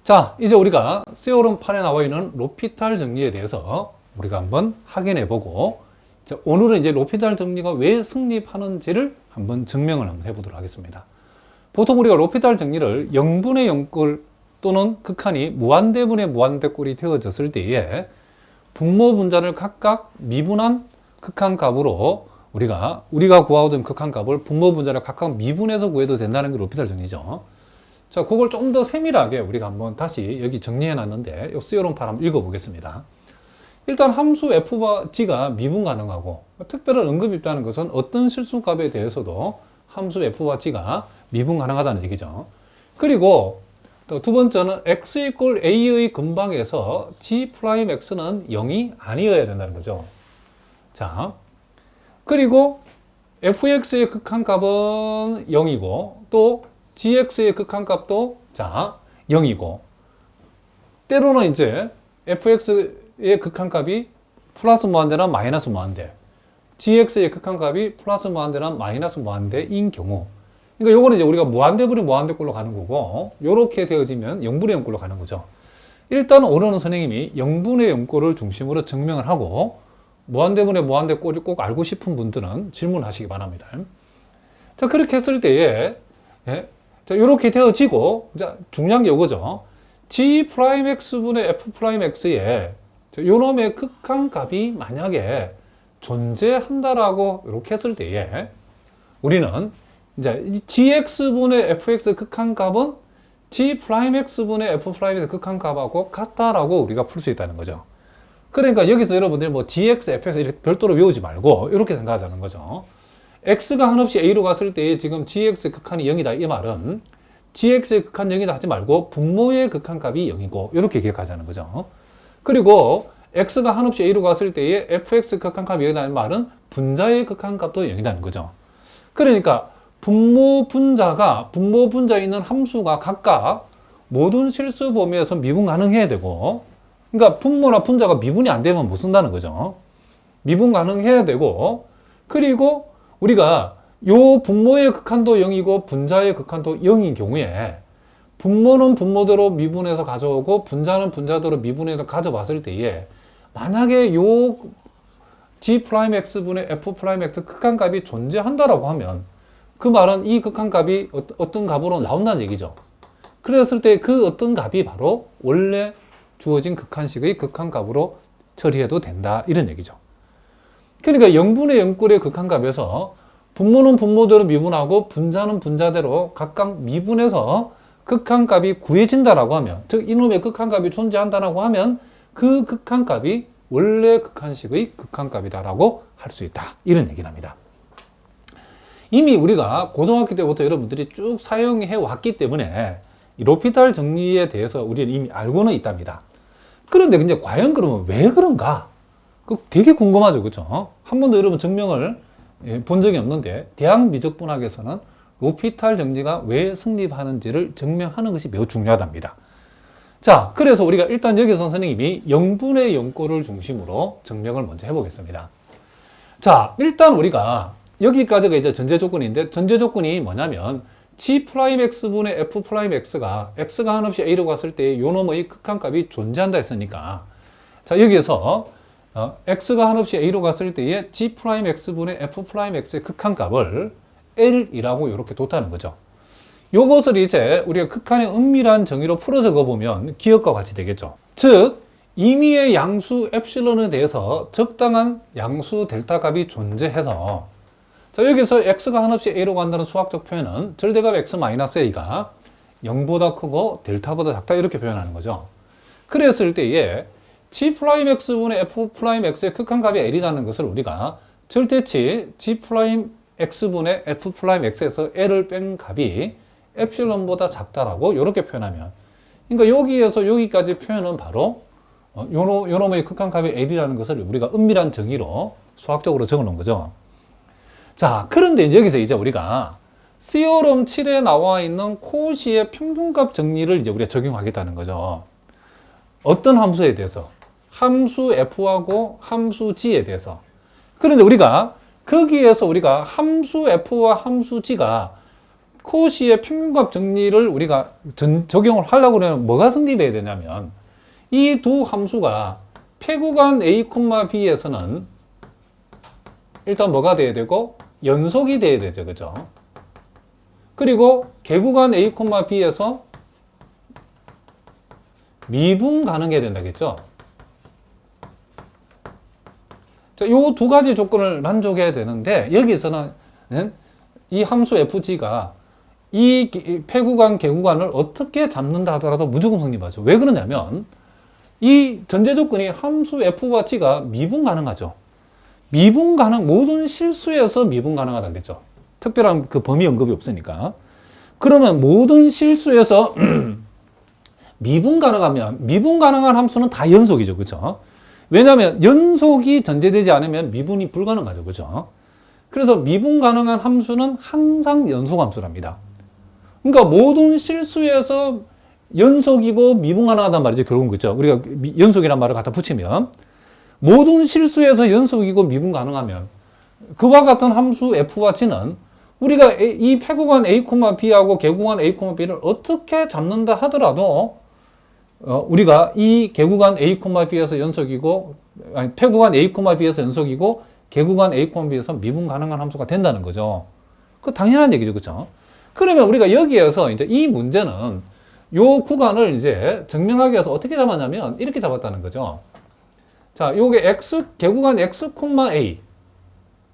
자, 이제 우리가 세오름 8에 나와 있는 로피탈 정리에 대해서 우리가 한번 확인해 보고, 오늘은 이제 로피탈 정리가 왜 성립하는지를 한번 증명을 한번 해보도록 하겠습니다. 보통 우리가 로피탈 정리를 0분의 0꼴 또는 극한이 무한대분의 무한대꼴이 되어졌을 때에 분모 분자를 각각 미분한 극한값으로 우리가 구하던 극한값을 분모 분자를 각각 미분해서 구해도 된다는 게 로피탈 정리죠. 자, 그걸 좀 더 세밀하게 우리가 한번 다시 여기 정리해 놨는데, 이 세오름 8 한번 읽어 보겠습니다. 일단 함수 f와 g가 미분 가능하고, 특별한 언급입다는 것은 어떤 실수값에 대해서도 함수 f와 g가 미분 가능하다는 얘기죠. 그리고 또 두 번째는 x 이꼴 a의 근방에서 g'x는 0이 아니어야 된다는 거죠. 자, 그리고 fx의 극한값은 0이고 또 gx의 극한값도 0이고, 때로는 이제 fx의 극한값이 플러스 무한대나 마이너스 무한대, gx의 극한값이 플러스 무한대나 마이너스 무한대인 경우, 그러니까 요거는 이제 우리가 무한대분의 무한대꼴로 가는 거고, 요렇게 되어지면 0분의 0꼴로 가는 거죠. 일단 오늘은 선생님이 0분의 0꼴을 중심으로 증명을 하고, 무한대분의 무한대꼴이 꼭 알고 싶은 분들은 질문하시기 바랍니다. 자, 그렇게 했을 때에 자, 이렇게 되어지고, 자, 중요한 게 이거죠. g'x분의 f'x에 요놈의 극한값이 만약에 존재한다라고 이렇게 했을 때에 우리는 이제 gx분의 fx 극한값은 g'x분의 f'의 극한값하고 같다라고 우리가 풀 수 있다는 거죠. 그러니까 여기서 여러분들이 뭐 gx, fx 이렇게 별도로 외우지 말고 이렇게 생각하자는 거죠. x가 한없이 a로 갔을 때 지금 gx의 극한이 0이다 이 말은 gx의 극한 0이다 하지 말고 분모의 극한값이 0이고 이렇게 기억하자는 거죠. 그리고 x가 한없이 a로 갔을 때의 fx 극한값이 0이라는 말은 분자의 극한값도 0이라는 거죠. 그러니까 분모 분자에 있는 함수가 각각 모든 실수 범위에서 미분 가능해야 되고, 그러니까 분모나 분자가 미분이 안 되면 못 쓴다는 거죠. 미분 가능해야 되고, 그리고 우리가 요 분모의 극한도 0이고 분자의 극한도 0인 경우에 분모는 분모대로 미분해서 가져오고 분자는 분자대로 미분해서 가져왔을 때에 만약에 요 g'x분의 f'x 극한값이 존재한다라고 하면 그 말은 이 극한값이 어떤 값으로 나온다는 얘기죠. 그랬을 때 그 어떤 값이 바로 원래 주어진 극한식의 극한값으로 처리해도 된다 이런 얘기죠. 그러니까 0분의 0꼴의 극한값에서 분모는 분모대로 미분하고 분자는 분자대로 각각 미분해서 극한값이 구해진다라고 하면, 즉 이놈의 극한값이 존재한다라고 하면 그 극한값이 원래 극한식의 극한값이다라고 할 수 있다 이런 얘기를 합니다. 이미 우리가 고등학교 때부터 여러분들이 쭉 사용해 왔기 때문에 이 로피탈 정리에 대해서 우리는 이미 알고는 있답니다. 그런데 근데 과연 그러면 왜 그런가? 그 되게 궁금하죠, 그렇죠? 한 번도 여러분 증명을 본 적이 없는데 대학 미적분학에서는 로피탈 정리가 왜 성립하는지를 증명하는 것이 매우 중요하답니다. 자, 그래서 우리가 일단 여기서 선생님이 0분의 0꼴을 중심으로 증명을 먼저 해보겠습니다. 자, 일단 우리가 여기까지가 이제 전제 조건인데, 전제 조건이 뭐냐면 g'x분의 f'x가 x가 한없이 a로 갔을 때 요놈의 극한값이 존재한다 했으니까, 자, 여기에서 x가 한없이 a로 갔을 때의 g'x분의 f'x의 극한값을 l이라고 이렇게 뒀다는 거죠. 요것을 이제 우리가 극한의 은밀한 정의로 풀어 적어보면 기억과 같이 되겠죠. 즉 임의의 양수 엡실론에 대해서 적당한 양수 델타 값이 존재해서, 자, 여기서 x가 한없이 a로 간다는 수학적 표현은 절대값 x-a가 0보다 크고 델타보다 작다 이렇게 표현하는 거죠. 그랬을 때에 g'x분의 f'x의 극한값이 l이라는 것을 우리가 절대치 g'x분의 f'x에서 l을 뺀 값이 엡실론보다 작다라고 이렇게 표현하면, 그러니까 여기에서 여기까지 표현은 바로 요놈의 극한값이 l이라는 것을 우리가 은밀한 정의로 수학적으로 적어 놓은 거죠. 자, 그런데 여기서 이제 우리가 세오름 7에 나와 있는 코시의 평균값 정리를 이제 우리가 적용하겠다는 거죠. 어떤 함수에 대해서? 함수 f하고 함수 g에 대해서. 그런데 우리가 거기에서 우리가 함수 f와 함수 g가 코시의 평균값 정리를 우리가 적용을 하려고 그러면 뭐가 성립해야 되냐면 이 두 함수가 폐구간 A, B에서는 일단 뭐가 돼야 되고 연속이 돼야 되죠. 그죠? 그리고 개구간 A, B에서 미분 가능해야 된다겠죠? 자, 요 두 가지 조건을 만족해야 되는데 여기서는 이 함수 fg가 이 폐구간, 개구간을 어떻게 잡는다 하더라도 무조건 성립하죠. 왜 그러냐면 이 전제 조건이 함수 f와 g가 미분 가능하죠. 미분 가능, 모든 실수에서 미분 가능하다겠죠. 특별한 그 범위 언급이 없으니까. 그러면 모든 실수에서 미분 가능하면 미분 가능한 함수는 다 연속이죠. 그죠? 왜냐하면 연속이 전제되지 않으면 미분이 불가능하죠. 그죠? 그래서 미분 가능한 함수는 항상 연속 함수랍니다. 그러니까 모든 실수에서 연속이고 미분 가능하단 말이죠. 결국은 그죠? 우리가 연속이란 말을 갖다 붙이면 모든 실수에서 연속이고 미분 가능하면 그와 같은 함수 f와 g는 우리가 이 폐구간 A, B하고 개구간 A, B를 어떻게 잡는다 하더라도 우리가 이 개구간 A, B에서 연속이고 아니 폐구간 A, B에서 연속이고 개구간 A, B에서 미분 가능한 함수가 된다는 거죠. 그 당연한 얘기죠. 그렇죠? 그러면 우리가 여기에서 이제 이 문제는 요 구간을 이제 증명하기 위해서 어떻게 잡았냐면 이렇게 잡았다는 거죠. 자, 요게 x 개구간 x, a.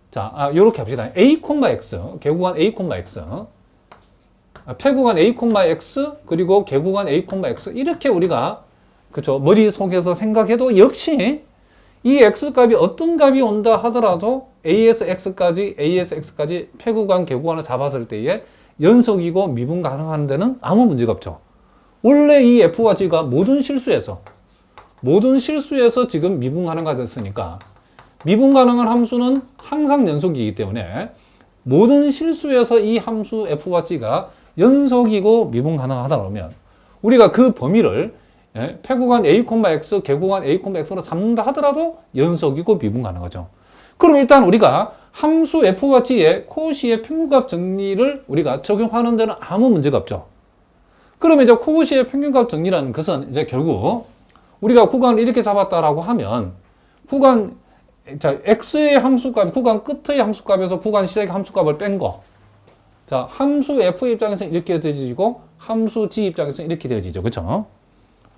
자, 요렇게 합시다. a, x. 개구간 a, x. 폐구간 a, x 그리고 개구간 a, x 이렇게 우리가 그쵸 머릿속에서 생각해도 역시 이 x 값이 어떤 값이 온다 하더라도 a에서 x까지 폐구간 개구간을 잡았을 때에 연속이고 미분 가능한 데는 아무 문제가 없죠. 원래 이 f와 g가 모든 실수에서 지금 미분 가능하졌으니까 미분 가능한 함수는 항상 연속이기 때문에 모든 실수에서 이 함수 f와 g가 연속이고 미분 가능하다 그러면 우리가 그 범위를 폐구간 a, x, 개구간 a, x로 잡는다 하더라도 연속이고 미분 가능하죠. 그럼 일단 우리가 함수 f와 g의 코시의 평균값 정리를 우리가 적용하는 데는 아무 문제가 없죠. 그러면 이제 코시의 평균값 정리라는 것은 이제 결국 우리가 구간을 이렇게 잡았다라고 하면 구간 자 x의 함수값, 구간 끝의 함수값에서 구간 시작의 함수값을 뺀 거. 자, 함수 f 입장에서는 이렇게 되어지고 함수 g 입장에서는 이렇게 되어지죠. 그렇죠?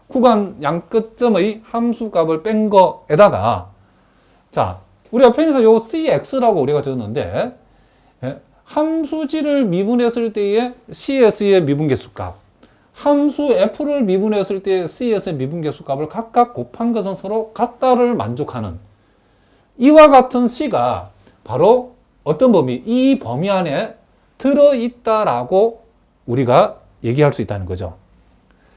구간 양 끝점의 함수값을 뺀 거에다가 자, 우리가 편의상 요 cx라고 우리가 적었는데 함수 g를 미분했을 때의 cs의 미분계수값, 함수 f를 미분했을 때의 cs의 미분계수값을 각각 곱한 것은 서로 같다를 만족하는 이와 같은 c가 바로 어떤 범위, 이 범위 안에 들어있다라고 우리가 얘기할 수 있다는 거죠.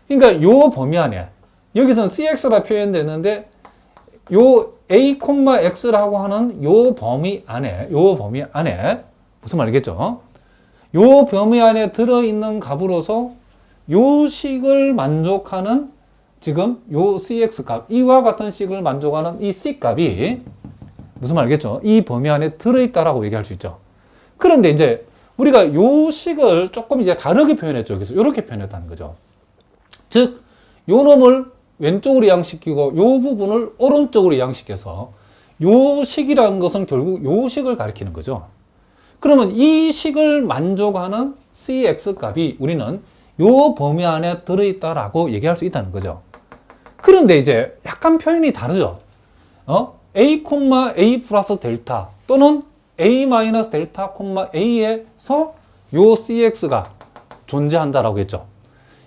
그러니까 요 범위 안에 여기서는 cx라 표현됐는데 요 a, x라고 하는 요 범위 안에 무슨 말이겠죠? 요 범위 안에 들어있는 값으로서 요 식을 만족하는 지금 요 cx 값, 이와 같은 식을 만족하는 이 c 값이 무슨 말이겠죠? 이 범위 안에 들어있다라고 얘기할 수 있죠. 그런데 이제 우리가 요 식을 조금 이제 다르게 표현했죠. 그래서 이렇게 표현했다는 거죠. 즉, 요 놈을 왼쪽으로 이양시키고 요 부분을 오른쪽으로 이양시켜서 요 식이라는 것은 결국 요 식을 가리키는 거죠. 그러면 이 식을 만족하는 cx 값이 우리는 요 범위 안에 들어있다라고 얘기할 수 있다는 거죠. 그런데 이제 약간 표현이 다르죠. a, a 플러스 델타 또는 a 마이너스 델타, a에서 요 cx가 존재한다라고 했죠.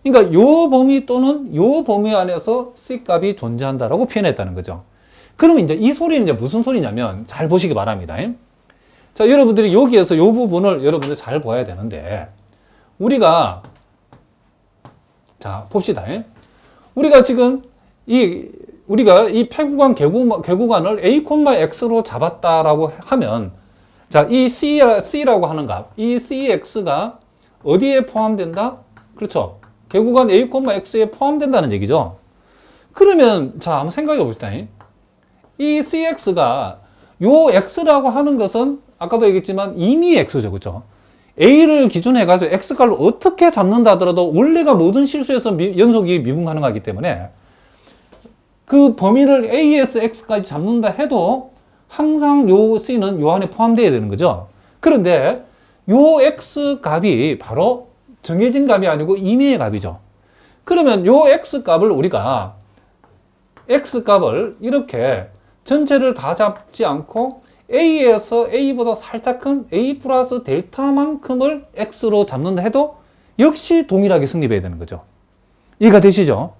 그러니까 요 범위 또는 요 범위 안에서 c 값이 존재한다라고 표현했다는 거죠. 그러면 이제 이 소리는 이제 무슨 소리냐면 잘 보시기 바랍니다. 자, 여러분들이 여기에서 요 부분을 여러분들 잘 봐야 되는데 우리가 자, 봅시다. 우리가 지금 우리가 이 폐구간 개구간을 a, x로 잡았다라고 하면 자, 이 c라고 하는 값, 이 cx가 어디에 포함된다? 그렇죠. 개구간 a, x에 포함된다는 얘기죠. 그러면 자, 한번 생각해 봅시다. 이 cx가 요 x라고 하는 것은 아까도 얘기했지만 이미 x죠. 그렇죠? A를 기준으로 해가지고 X값을 어떻게 잡는다 하더라도 원래가 모든 실수에서 연속이 미분 가능하기 때문에 그 범위를 A에서 X까지 잡는다 해도 항상 요 C는 요 안에 포함되어야 되는 거죠. 그런데 요 X 값이 바로 정해진 값이 아니고 임의의 값이죠. 그러면 요 X 값을 우리가 X 값을 이렇게 전체를 다 잡지 않고 A에서 A보다 살짝 큰 A 플러스 델타만큼을 X로 잡는다 해도 역시 동일하게 성립해야 되는 거죠. 이해가 되시죠?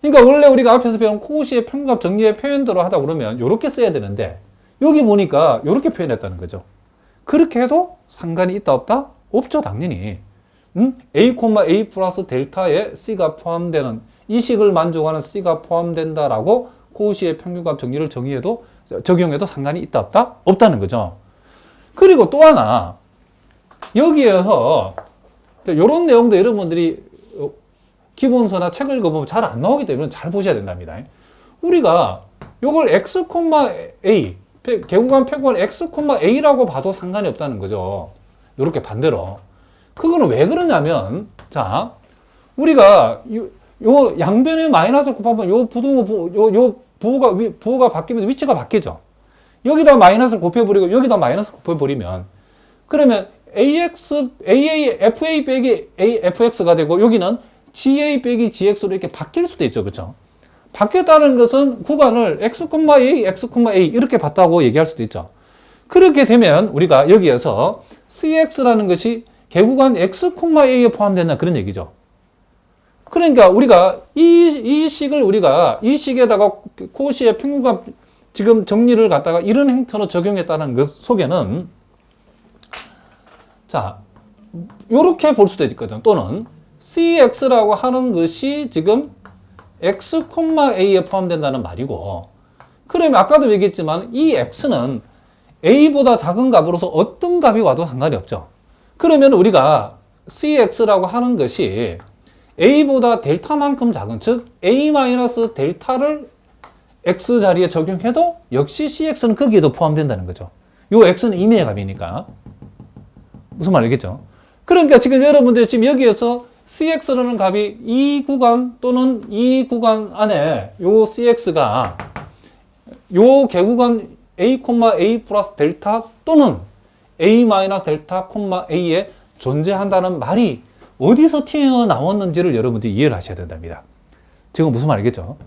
그러니까 원래 우리가 앞에서 배운 코시의 평균값 정리의 표현대로 하다 그러면 이렇게 써야 되는데 여기 보니까 이렇게 표현했다는 거죠. 그렇게 해도 상관이 있다 없다? 없죠, 당연히. A, A 플러스 델타에 C가 포함되는 이 식을 만족하는 C가 포함된다라고 코시의 평균값 정리를 적용해도 상관이 있다 없다? 없다는 거죠. 그리고 또 하나 여기에서 이런 내용도 여러분들이 기본서나 책을 읽어보면 잘 안 나오기 때문에 잘 보셔야 된답니다. 우리가 이걸 x, a 개구간 표구간 x, a라고 봐도 상관이 없다는 거죠. 이렇게 반대로. 그거는 왜 그러냐면, 자, 우리가 요 양변에 마이너스 곱하면 요 부호가 바뀌면 위치가 바뀌죠. 여기다 마이너스를 곱해버리고 여기다 마이너스 곱해버리면 그러면 FA 빼기 FX가 되고 여기는 GA 빼기 GX로 이렇게 바뀔 수도 있죠. 그렇죠? 바뀌었다는 것은 구간을 X, A 이렇게 봤다고 얘기할 수도 있죠. 그렇게 되면 우리가 여기에서 CX라는 것이 개구간 X, A에 포함된다 그런 얘기죠. 그러니까 우리가 이 식을 우리가 이 식에다가 코시의 평균값 지금 정리를 갖다가 이런 행태로 적용했다는 것 속에는 자, 요렇게 볼 수도 있거든. 또는 CX라고 하는 것이 지금 X, A에 포함된다는 말이고, 그러면 아까도 얘기했지만 이 X는 A보다 작은 값으로서 어떤 값이 와도 상관이 없죠. 그러면 우리가 CX라고 하는 것이 A보다 델타만큼 작은, 즉 A-델타를 X 자리에 적용해도 역시 CX는 거기에도 포함된다는 거죠. 요 X는 임의의 값이니까. 무슨 말 알겠죠? 그러니까 지금 여러분들이 지금 여기에서 CX라는 값이 이 구간 또는 이 구간 안에 요 CX가 요 개구간 A, A 플러스 델타 또는 A 마이너스 델타, A에 존재한다는 말이 어디서 튀어나왔는지를 여러분들이 이해를 하셔야 된답니다. 지금 무슨 말 알겠죠?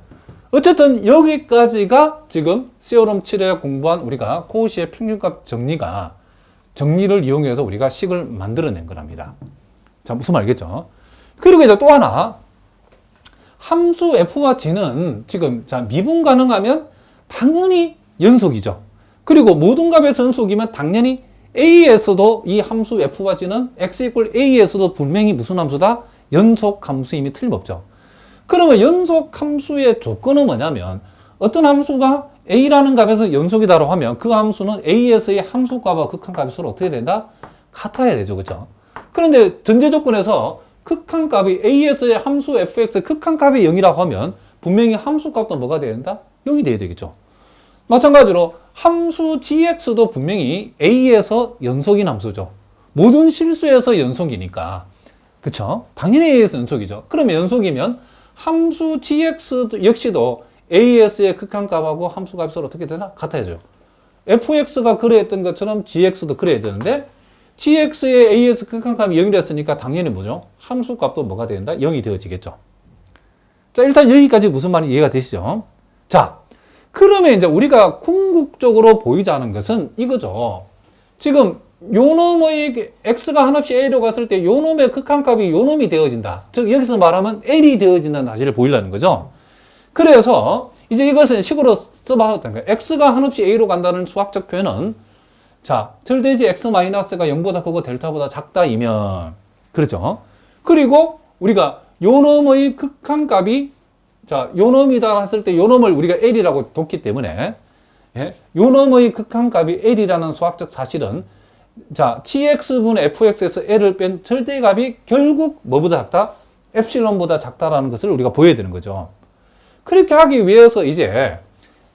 어쨌든 여기까지가 지금 시오럼 7에 공부한 우리가 코시의 평균값 정리를 이용해서 우리가 식을 만들어낸 거랍니다. 자, 무슨 말 알겠죠? 그리고 이제 또 하나, 함수 f와 g는 지금 자 미분 가능하면 당연히 연속이죠. 그리고 모든 값에서 연속이면 당연히 a에서도 이 함수 f와 g는 x 이퀄 a에서도 분명히 무슨 함수다? 연속 함수임이 틀림없죠. 그러면 연속 함수의 조건은 뭐냐면 어떤 함수가 a라는 값에서 연속이다라고 하면 그 함수는 a에서의 함수값과 극한값이 어떻게 된다? 같아야 되죠. 그렇죠? 그런데 전제 조건에서 극한값이 a에서의 함수 fx의 극한값이 0이라고 하면 분명히 함수값도 뭐가 돼야 된다? 0이 돼야 되겠죠. 마찬가지로 함수 gx도 분명히 a에서 연속인 함수죠. 모든 실수에서 연속이니까. 그쵸? 당연히 a에서 연속이죠. 그러면 연속이면 함수 gx 역시도 a에서의 극한값하고 함수값이 어떻게 되나? 같아야죠. fx가 그래했던 것처럼 gx도 그래야 되는데 gx의 a에서 극한값이 0이 됐으니까 당연히 뭐죠? 함수값도 뭐가 된다? 0이 되어지겠죠. 자, 일단 여기까지 무슨 말인지 이해가 되시죠? 자, 그러면 이제 우리가 궁극적으로 보이지 않은 것은 이거죠. 지금 요놈의 x가 한없이 a로 갔을 때 요놈의 극한값이 요놈이 되어진다. 즉 여기서 말하면 l이 되어진다는 사실을 보이려는 거죠. 그래서 이제 이것은 식으로 써봐도 되는 거예요. x가 한없이 a로 간다는 수학적 표현은 자, 절대지 x-가 0보다 크고 델타보다 작다이면 그렇죠. 그리고 우리가 요놈의 극한값이 자, 요놈이다 했을 때 요놈을 우리가 L이라고 뒀기 때문에 예? 요놈의 극한값이 L이라는 수학적 사실은 자, GX분의 FX에서 L을 뺀 절대값이 결국 뭐보다 작다? 엡실론보다 작다라는 것을 우리가 보여야 되는 거죠. 그렇게 하기 위해서 이제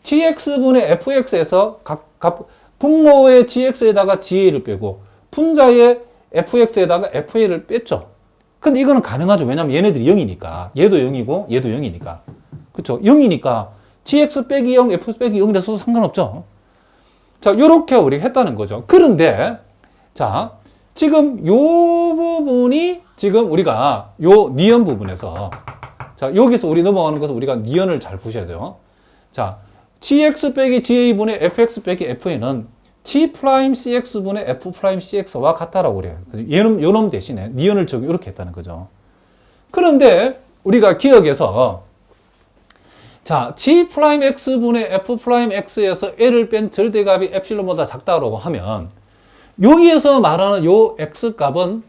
GX분의 FX에서 분모의 GX에다가 GA를 빼고 분자의 fx에다가 fa를 뺐죠. 근데 이거는 가능하죠. 왜냐면 얘네들이 0이니까. 얘도 0이고 얘도 0이니까. 그쵸? 0이니까 gx 빼기 0, fx 빼기 0이 돼서도 상관없죠. 자, 요렇게 우리가 했다는 거죠. 그런데 자, 지금 요 부분이 지금 우리가 요 니은 부분에서 자, 여기서 우리 넘어가는 것은 우리가 니은을 잘 보셔야 돼요. 자, gx 빼기 ga분의 fx 빼기 fa는 g 프라임 cx분의 f 프라임 cx와 같다라고 그래요. 요놈 대신에 니은을 적용 이렇게 했다는 거죠. 그런데 우리가 기억에서 자, g 프라임 x분의 f 프라임 x에서 l을 뺀 절대값이 엡실론보다 작다라고 하면 여기에서 말하는 요 x 값은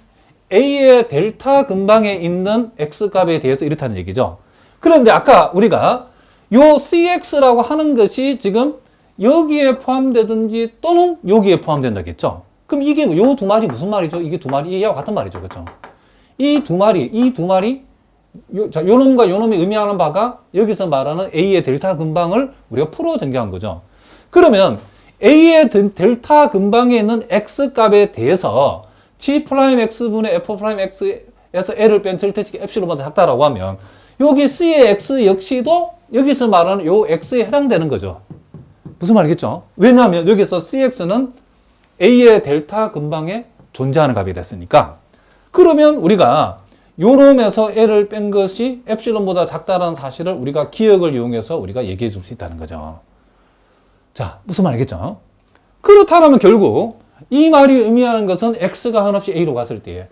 a의 델타 근방에 있는 x 값에 대해서 이렇다는 얘기죠. 그런데 아까 우리가 요 cx라고 하는 것이 지금 여기에 포함되든지 또는 여기에 포함된다겠죠. 그럼 이게 요 두 말이 무슨 말이죠? 이게 두 말이 이와 같은 말이죠. 그렇죠? 이 두 말이 자, 요놈과 요놈이 의미하는 바가 여기서 말하는 A의 델타 근방을 우리가 풀어 전개한 거죠. 그러면 A의 델타 근방에 있는 X 값에 대해서 G'X분의 F'X에서 L을 뺀 절대値가 엡실론보다 작다라고 하면 여기 C의 X 역시도 여기서 말하는 요 X에 해당되는 거죠. 무슨 말이겠죠? 왜냐하면 여기서 CX는 A의 델타 근방에 존재하는 값이 됐으니까. 그러면 우리가 요놈에서 L을 뺀 것이 엡실론보다 작다라는 사실을 우리가 기억을 이용해서 우리가 얘기해 줄 수 있다는 거죠. 자, 무슨 말이겠죠? 그렇다면 결국 이 말이 의미하는 것은 X가 한없이 A로 갔을 때에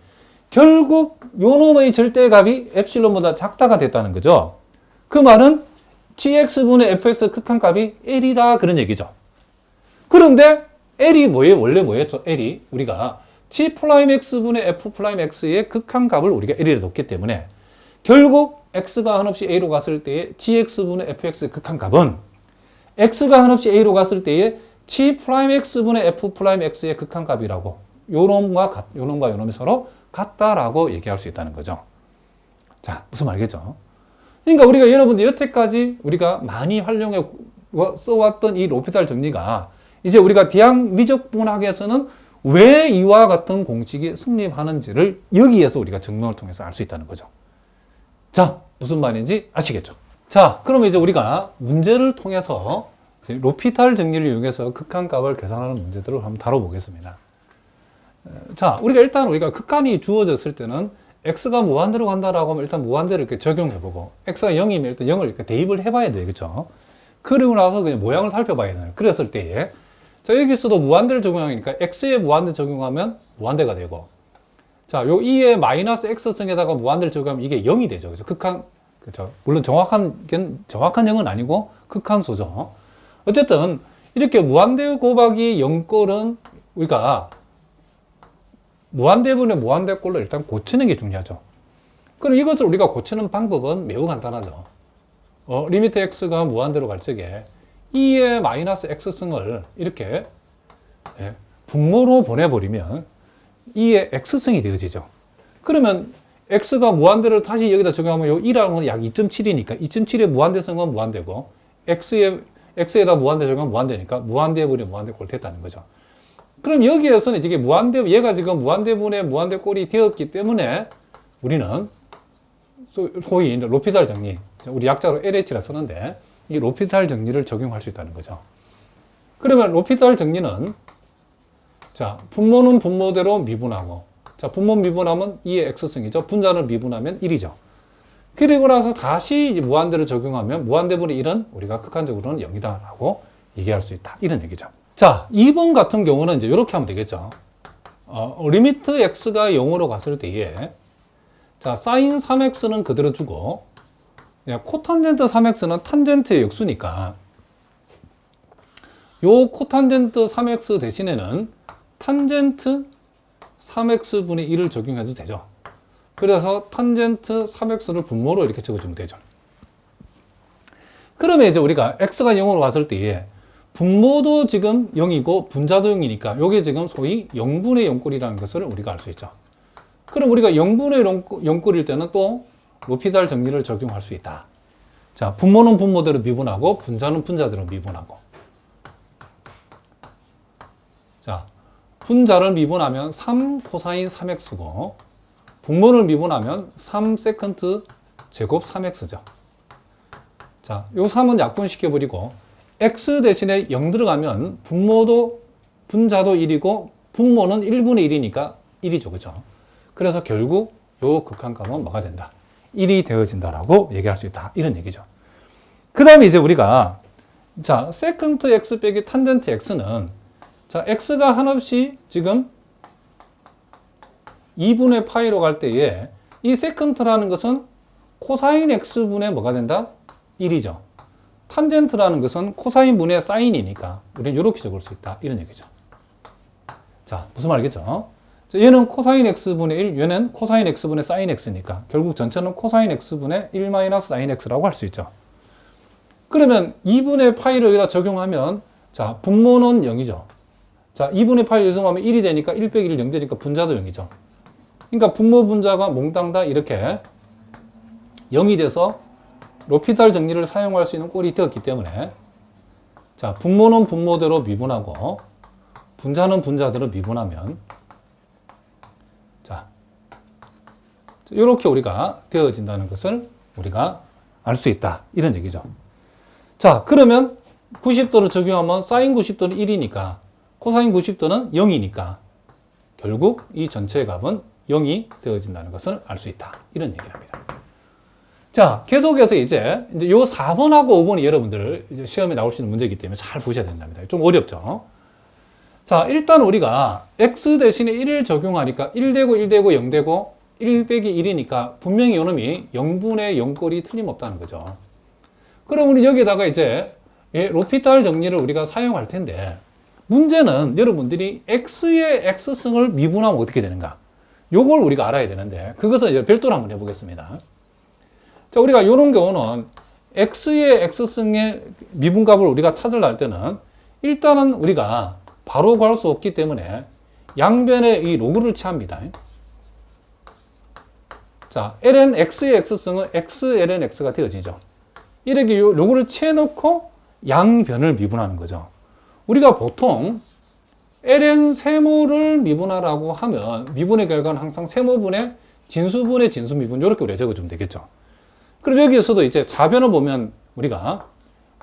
결국 요놈의 절대값이 엡실론보다 작다가 됐다는 거죠. 그 말은 gx분의 fx 극한값이 L이다 그런 얘기죠. 그런데 L이 뭐예요? 원래 뭐였죠? L이 우리가 g'x분의 f'x의 극한값을 우리가 L이라 뒀기 때문에 결국 x가 한없이 A로 갔을 때의 gx분의 fx의 극한값은 x가 한없이 A로 갔을 때의 g'x분의 f'x의 극한값이라고 요놈과 요놈이 서로 같다라고 얘기할 수 있다는 거죠. 자, 무슨 말이겠죠? 그러니까 우리가 여러분들 여태까지 우리가 많이 활용해 써왔던 이 로피탈 정리가 이제 우리가 대학 미적분학에서는 왜 이와 같은 공식이 성립하는지를 여기에서 우리가 증명을 통해서 알 수 있다는 거죠. 자, 무슨 말인지 아시겠죠? 자, 그럼 이제 우리가 문제를 통해서 로피탈 정리를 이용해서 극한값을 계산하는 문제들을 한번 다뤄보겠습니다. 자, 우리가 극한이 주어졌을 때는 x가 무한대로 간다라고 하면 일단 무한대로 이렇게 적용해보고 x가 0이면 일단 0을 이렇게 대입을 해봐야 돼요. 그렇죠? 그리고 나서 그냥 모양을 살펴봐야 돼요. 그랬을 때에 자, 여기서도 무한대를 적용하니까 x에 무한대 적용하면 무한대가 되고 자, 요 2의 마이너스 x승에다가 무한대를 적용하면 이게 0이 되죠. 그죠? 극한, 그죠? 물론 정확한 0은 아니고 극한수죠. 어쨌든 이렇게 무한대 곱하기 0꼴은 우리가 무한대분의 무한대꼴로 일단 고치는 게 중요하죠. 그럼 이것을 우리가 고치는 방법은 매우 간단하죠. 리미트 x가 무한대로 갈 적에 2의 마이너스 x승을 이렇게 분모로 보내버리면 2의 x승이 되어지죠. 그러면 x가 무한대를 다시 여기다 적용하면 요 2라는 건 약 2.7이니까 2.7의 무한대승은 무한대고 x에다 무한대 적용하면 무한대니까 무한대분의 무한대꼴 됐다는 거죠. 그럼 여기에서는 이게 얘가 지금 무한대분의 무한대꼴이 되었기 때문에 우리는 소위 로피탈 정리, 우리 약자로 LH라 쓰는데 이 로피탈 정리를 적용할 수 있다는 거죠. 그러면 로피탈 정리는 자, 분모는 분모대로 미분하고 자, 분모 미분하면 2의 x승이죠. 분자를 미분하면 1이죠. 그리고 나서 다시 무한대를 적용하면 무한대분의 1은 우리가 극한적으로는 0이다라고 얘기할 수 있다. 이런 얘기죠. 자, 2번 같은 경우는 이제 이렇게 하면 되겠죠. 리미트 x가 0으로 갔을 때에 자, 사인 3x는 그대로 주고 코탄젠트 3x는 탄젠트의 역수니까 요 코탄젠트 3x 대신에는 탄젠트 3x분의 1을 적용해도 되죠. 그래서 탄젠트 3x를 분모로 이렇게 적어주면 되죠. 그러면 이제 우리가 x가 0으로 갔을 때에 분모도 지금 0이고 분자도 0이니까 이게 지금 소위 0분의 0꼴이라는 것을 우리가 알 수 있죠. 그럼 우리가 0분의 0꼴일 때는 또 로피탈 정리를 적용할 수 있다. 자, 분모는 분모대로 미분하고 분자는 분자대로 미분하고 자, 분자를 미분하면 3 코사인 3x고 분모를 미분하면 3 세컨트 제곱 3x죠. 자, 요 3은 약분시켜버리고 x 대신에 0 들어가면 분자도 1이고 분모는 1분의 1이니까 1이죠. 그죠? 그래서 결국 요 극한값은 뭐가 된다? 1이 되어진다라고 얘기할 수 있다. 이런 얘기죠. 그 다음에 이제 우리가 자, 세컨트 x 빼기 탄젠트 x는 자, x가 한없이 지금 2분의 파이로 갈 때에 이 세컨트라는 것은 코사인 x분의 뭐가 된다? 1이죠. 탄젠트라는 것은 코사인 분의 사인이니까 우리는 이렇게 적을 수 있다. 이런 얘기죠. 자, 무슨 말이겠죠? 자, 얘는 코사인 x분의 1, 얘는 코사인 x분의 사인 x니까 결국 전체는 코사인 x분의 1 마이너스 사인 x라고 할 수 있죠. 그러면 2분의 파이를 여기다 적용하면 자, 분모는 0이죠. 자, 2분의 파이를 적용하면 1이 되니까 1 빼기 1, 0 되니까 분자도 0이죠. 그러니까 분모 분자가 몽땅 다 이렇게 0이 돼서 로피탈 정리를 사용할 수 있는 꼴이 되었기 때문에 자, 분모는 분모대로 미분하고 분자는 분자대로 미분하면 자, 이렇게 우리가 되어진다는 것을 우리가 알 수 있다. 이런 얘기죠. 자, 그러면 90도를 적용하면 사인 90도는 1이니까 코사인 90도는 0이니까 결국 이 전체의 값은 0이 되어진다는 것을 알 수 있다. 이런 얘기를 합니다. 자, 계속해서 이제 요 4번하고 5번이 여러분들 이제 시험에 나올 수 있는 문제이기 때문에 잘 보셔야 된답니다. 좀 어렵죠? 자, 일단 우리가 x 대신에 1을 적용하니까 1 되고 1 되고 0 되고 1 빼기 1이니까 분명히 요놈이 0분의 0꼴이 틀림없다는 거죠. 그럼 우리 여기다가 이제 로피탈 정리를 우리가 사용할 텐데 문제는 여러분들이 x의 x승을 미분하면 어떻게 되는가? 요걸 우리가 알아야 되는데 그것은 이제 별도로 한번 해보겠습니다. 자, 우리가 이런 경우는 x의 x승의 미분값을 우리가 찾으려 할 때는 일단은 우리가 바로 구할 수 없기 때문에 양변에 이 로그를 취합니다. 자, ln x의 x승은 x ln x가 되어지죠. 이렇게 로그를 취해놓고 양변을 미분하는 거죠. 우리가 보통 ln 세모를 미분하라고 하면 미분의 결과는 항상 세모분의 진수분의 진수 미분 이렇게 우리가 적어주면 되겠죠. 그럼 여기에서도 이제 좌변을 보면 우리가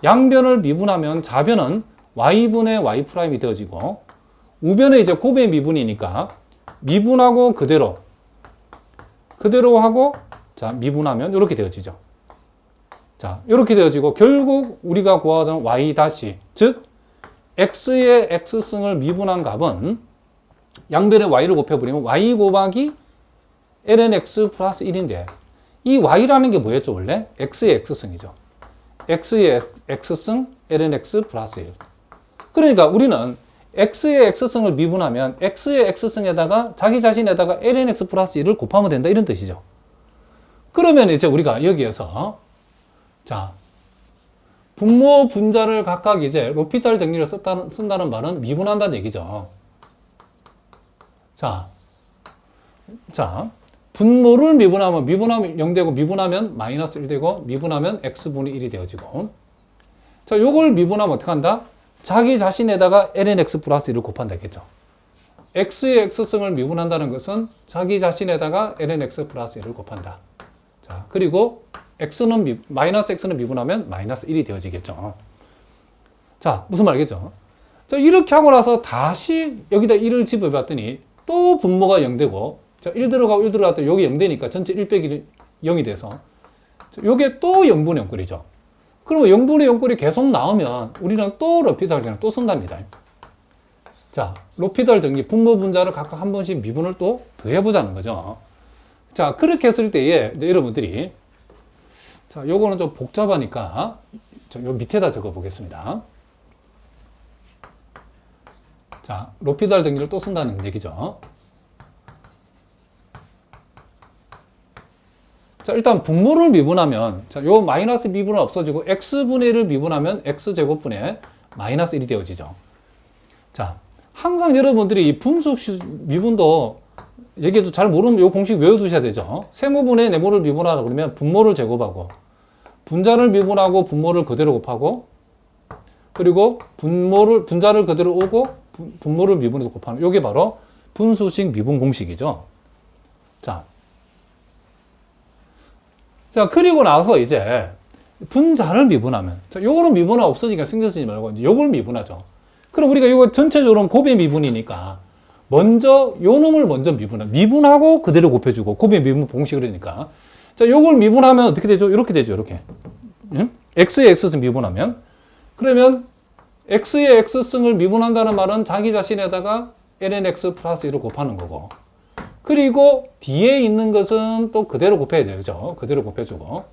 양변을 미분하면 좌변은 y분의 y'이 되어지고 우변은 이제 곱의 미분이니까 미분하고 그대로 하고 자, 미분하면 이렇게 되어지죠. 자, 이렇게 되어지고 결국 우리가 구하자는 y 다시 즉 x의 x승을 미분한 값은 양변에 y를 곱해버리면 y 곱하기 ln x 플러스 1인데 이 y라는 게 뭐였죠 원래? x의 x승이죠. x의 x승 ln x 플러스 1. 그러니까 우리는 x의 x승을 미분하면 x의 x승에다가 자기 자신에다가 ln x 플러스 1을 곱하면 된다 이런 뜻이죠. 그러면 이제 우리가 여기에서 자, 분모 분자를 각각 이제 로피탈 정리를 쓴다는 말은 미분한다는 얘기죠. 자, 분모를 미분하면 0 되고 미분하면 마이너스 1 되고 미분하면 x분의 1이 되어지고 자, 요걸 미분하면 어떻게 한다? 자기 자신에다가 ln x 플러스 1을 곱한다 했겠죠. x의 x승을 미분한다는 것은 자기 자신에다가 ln x 플러스 1을 곱한다. 자, 그리고 마이너스 x는 미분하면 마이너스 1이 되어지겠죠. 자, 무슨 말이겠죠? 자, 이렇게 하고 나서 다시 여기다 1을 집어봤더니 또 분모가 0 되고 자, 1 들어가고 1 들어갔더니 여기 0 되니까 전체 1 빼기 0이 돼서 요게 또 0분의 0꼴이죠. 그러면 0분의 0꼴이 계속 나오면 우리는 또 로피탈 정리를 또 쓴답니다. 자, 로피탈 정리 분모 분자를 각각 한 번씩 미분을 또 더해보자는 거죠. 자, 그렇게 했을 때에 이제 여러분들이 자, 요거는 좀 복잡하니까 요 밑에다 적어 보겠습니다. 자, 로피탈 정리를 또 쓴다는 얘기죠. 자, 일단 분모를 미분하면 자, 요 마이너스 미분은 없어지고 x분의 1을 미분하면 x제곱분의 마이너스 1이 되어지죠. 자, 항상 여러분들이 이 분수 미분도 얘기해도 잘 모르면 요 공식 외워두셔야 되죠. 세모분의 네모를 미분하라 그러면 분모를 제곱하고 분자를 미분하고 분모를 그대로 곱하고 그리고 분자를 그대로 오고 분모를 미분해서 곱하는 요게 바로 분수식 미분 공식이죠. 자, 그리고 나서 이제 분자를 미분하면, 자, 요거는 미분하 없어지니까 신경 쓰지 말고 이제 요걸 미분하죠. 그럼 우리가 이거 전체적으로 곱의 미분이니까 먼저 요 놈을 먼저 미분하고 그대로 곱해주고 곱의 미분 공식이니까 자, 요걸 미분하면 어떻게 되죠? 이렇게 되죠. 이렇게. 응? x의 x승 미분하면 그러면 x의 x승을 미분한다는 말은 자기 자신에다가 ln x 플러스 1을 곱하는 거고 그리고 뒤에 있는 것은 또 그대로 곱해야 되죠. 그대로 곱해주고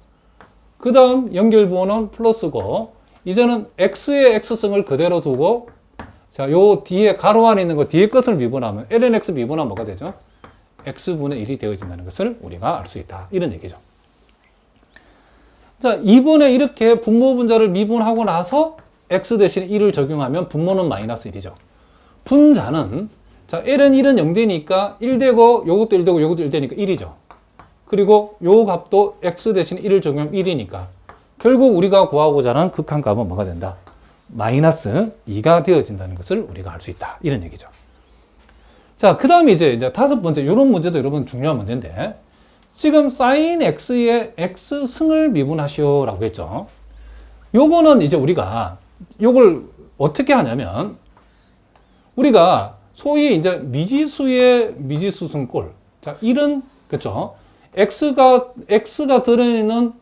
그 다음 연결부호는 플러스고 이제는 x의 x승을 그대로 두고 자, 요 뒤에 가로 안에 있는 거 뒤에 것을 미분하면 ln x 미분하면 뭐가 되죠? x분의 1이 되어진다는 것을 우리가 알 수 있다. 이런 얘기죠. 자, 이번에 이렇게 분모 분자를 미분하고 나서 x 대신에 1을 적용하면 분모는 마이너스 1이죠. 분자는 자, ln 1은 0되니까 1되고 요것도 1되고 요것도 1되니까 1이죠. 그리고 요 값도 x 대신 1을 적용하면 1이니까 결국 우리가 구하고자 하는 극한값은 뭐가 된다? 마이너스 2가 되어진다는 것을 우리가 알 수 있다. 이런 얘기죠. 자, 그 다음에 이제 다섯 번째, 이런 문제도 여러분 중요한 문제인데, 지금 sin x의 x승을 미분하시오라고 했죠. 요거는 이제 우리가 요걸 어떻게 하냐면, 우리가 소위 이제 미지수의 미지수승꼴. 자, 이런, 그쵸. x가 들어있는,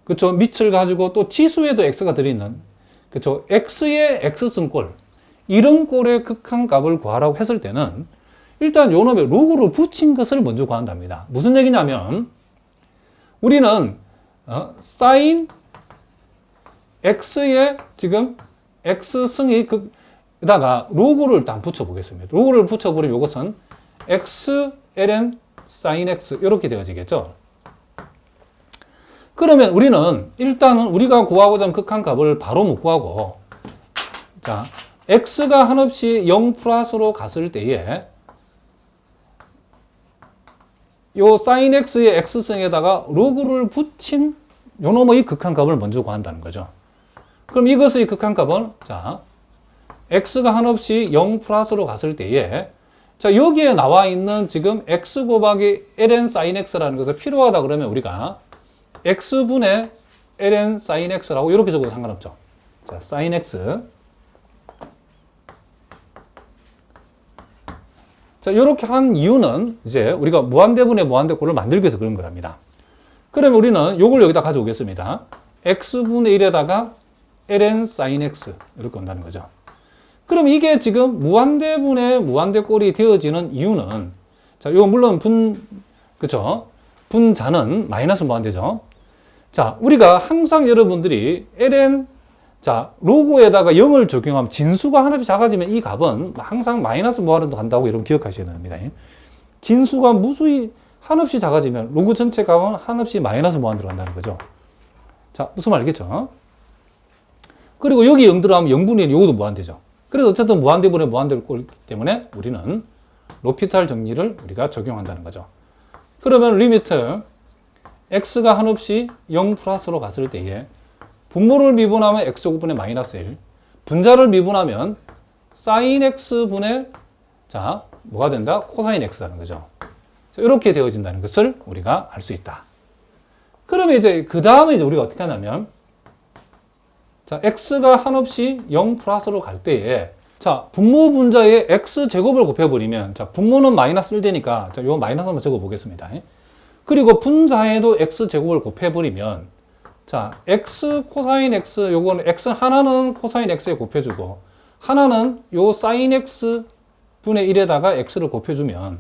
그쵸. 밑을 가지고 또 지수에도 x가 들어있는, 그쵸. x의 x승꼴. 이런 꼴의 극한값을 구하라고 했을 때는 일단 요 놈에 로그를 붙인 것을 먼저 구한답니다. 무슨 얘기냐면 우리는 sin x의 지금 x승이 에다가 로그를 일단 붙여보겠습니다. 로그를 붙여버리면 이것은 x ln sin x 이렇게 되어지겠죠. 그러면 우리는 일단은 우리가 구하고자 하는 극한값을 바로 못 구하고 자, x가 한없이 0 플러스로 갔을 때에 요 sin x의 x승에다가 로그를 붙인 요 놈의 극한값을 먼저 구한다는 거죠. 그럼 이것의 극한값은 자, x가 한없이 0 플러스로 갔을 때에 자, 여기에 나와 있는 지금 x 곱하기 ln sin x라는 것을 필요하다 그러면 우리가 x분의 ln sin x라고 이렇게 적어도 상관없죠. 자, sin x. 자, 이렇게 한 이유는 이제 우리가 무한대분의 무한대꼴을 만들기 위해서 그런 거랍니다. 그러면 우리는 요걸 여기다 가져오겠습니다. x분의 1에다가 ln sin x 이렇게 온다는 거죠. 그럼 이게 지금 무한대분의 무한대꼴이 되어지는 이유는 자, 요 물론 그쵸? 분자는 마이너스 무한대죠. 자, 우리가 항상 여러분들이 ln 자, 로그에다가 0을 적용하면 진수가 하나씩 작아지면 이 값은 항상 마이너스 무한으로 간다고 여러분 기억하셔야 됩니다. 진수가 무수히 한없이 작아지면 로그 전체 값은 한없이 마이너스 무한으로 간다는 거죠. 자, 무슨 말 알겠죠? 그리고 여기 0 들어가면 0분의 1, 요것도 무한대죠. 그래서 어쨌든 무한대분의 무한대꼴 때문에 우리는 로피탈 정리를 우리가 적용한다는 거죠. 그러면 리미트 x가 한없이 0 플러스로 갔을 때에 분모를 미분하면 x제곱분의 마이너스 1, 분자를 미분하면 sin x분의 자, 뭐가 된다? 코사인 x라는 거죠. 자, 이렇게 되어진다는 것을 우리가 알 수 있다. 그러면 이제 그 다음에 이제 우리가 어떻게 하냐면 자, x가 한없이 0 플러스로 갈 때에 자, 분모 분자의 x제곱을 곱해버리면 자, 분모는 마이너스 1 되니까 자, 요 마이너스 한번 적어보겠습니다. 그리고 분자에도 x제곱을 곱해버리면 자, x 코사인 x 요거는 x 하나는 코사인 x에 곱해주고 하나는 요 sin x 분의 1에다가 x를 곱해주면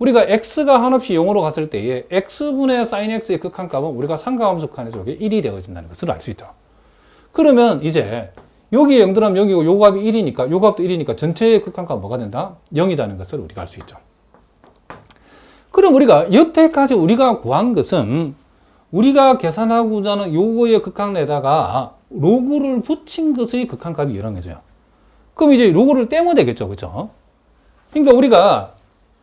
우리가 x가 한없이 0으로 갔을 때에 x분의 sin x의 극한값은 우리가 상가함수 칸에서 이게 1이 되어진다는 것을 알 수 있죠. 그러면 이제 여기 0 들어가면 여기고 요 값이 1이니까 요 값도 1이니까 전체의 극한값은 뭐가 된다? 0이라는 것을 우리가 알 수 있죠. 그럼 우리가 여태까지 우리가 구한 것은 우리가 계산하고자 하는 요거의 극한에다가 로그를 붙인 것의 극한값이 이런 거죠. 그럼 이제 로그를 떼면 되겠죠. 그렇죠? 그러니까 우리가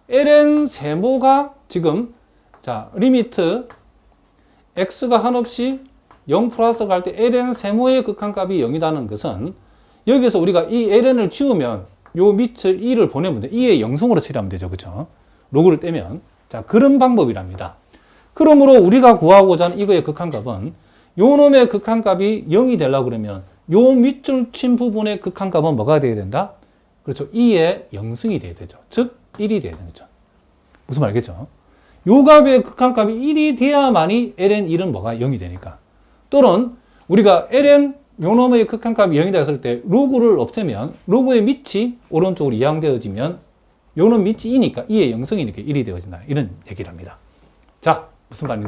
ln 세모가 지금 자, 리미트 x가 한없이 0 플러스 갈 때 ln 세모의 극한값이 0이라는 것은 여기서 우리가 이 ln을 지우면 요 밑을 2를 보내면 돼. 2의 영승으로 처리하면 되죠. 그쵸? 로그를 떼면. 자, 그런 방법이랍니다. 그러므로 우리가 구하고자 하는 이거의 극한값은 요 놈의 극한값이 0이 되려고 그러면 요 밑줄 친 부분의 극한값은 뭐가 돼야 된다? 그렇죠. 2의 영승이 돼야 되죠. 즉, 1이 돼야 되죠. 무슨 말 알겠죠? 요 값의 극한값이 1이 돼야만이 ln 1은 뭐가 0이 되니까. 또는 우리가 ln 요 놈의 극한값이 0이 됐을 때 로그를 없애면 로그의 밑이 오른쪽으로 이항되어지면 요놈 밑이 2니까 2의 영승이니까 1이 되어진다. 이런 얘기를 합니다. 자, 무슨 말인지